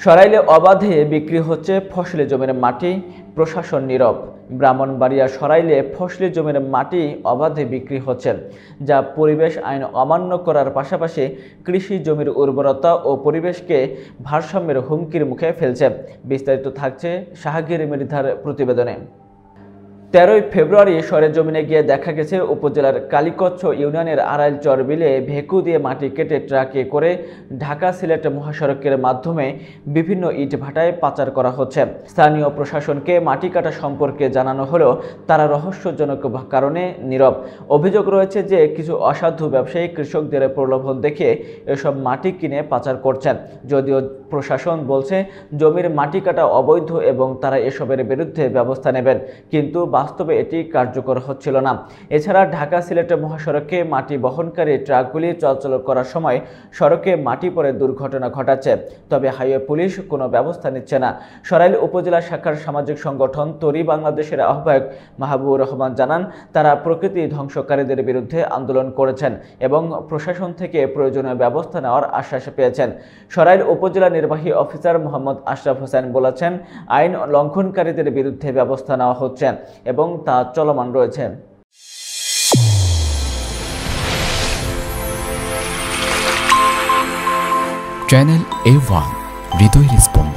সরাইলে অবাধে বিক্রি হচ্ছে ফসলি জমির মাটি, প্রশাসন নীরব। ব্রাহ্মণবাড়িয়া সরাইলে ফসলি জমির মাটি অবাধে বিক্রি হচ্ছে, যা পরিবেশ আইন অমান্য করার পাশাপাশি কৃষি জমির উর্বরতা ও পরিবেশকে ভারসাম্যের হুমকির মুখে ফেলছে। বিস্তারিত থাকছে শাহগীর মৃধার প্রতিবেদনে। 13 ফেব্রুয়ারি সরেজমিনে গিয়ে দেখা গেছে উপজেলার কালীকচ্ছ ইউনিয়নের আড়াইলচর বিলে ভেকু দিয়ে মাটি কেটে ট্রাকে করে ঢাকা সিলেট মহাসড়কের মাধ্যমে বিভিন্ন ইটভাটায় পাচার করা হচ্ছে। স্থানীয় প্রশাসনকে মাটি কাটা সম্পর্কে জানানো হলেও তারা রহস্যজনক কারণে নীরব। অভিযোগ রয়েছে যে কিছু অসাধু ব্যবসায়ী কৃষকদের প্রলোভন দেখিয়ে এসব মাটি কিনে পাচার করছেন। যদিও প্রশাসন বলছে জমির মাটি কাটা অবৈধ এবং তারা এসবের বিরুদ্ধে ব্যবস্থা নেবেন, কিন্তু বাস্তবে এটি কার্যকর হচ্ছিল না। এছাড়া ঢাকা সিলেট মহাসড়কে মাটি বহনকারী ট্রাকগুলি চলাচল করার সময় সড়কে মাটি পড়ে দুর্ঘটনা ঘটাচ্ছে, তবে হাইওয়ে পুলিশ কোনো ব্যবস্থা নিচ্ছে না। সরাইল উপজেলা শাখার সামাজিক সংগঠন তরি বাংলাদেশের আহ্বায়ক মাহবুবুর রহমান জানান, তারা প্রকৃতি ধ্বংসকারীদের বিরুদ্ধে আন্দোলন করেছেন এবং প্রশাসন থেকে প্রয়োজনীয় ব্যবস্থা নেওয়ার আশ্বাস পেয়েছেন। সরাইল উপজেলা নির্বাহী অফিসার মোহাম্মদ আশরাফ হোসেন বলেছেন, আইন লঙ্ঘনকারীদের বিরুদ্ধে ব্যবস্থা নেওয়া হচ্ছে এবং তা চলমান রয়েছে। চ্যানেল A1 হৃদয় রেসপন্স।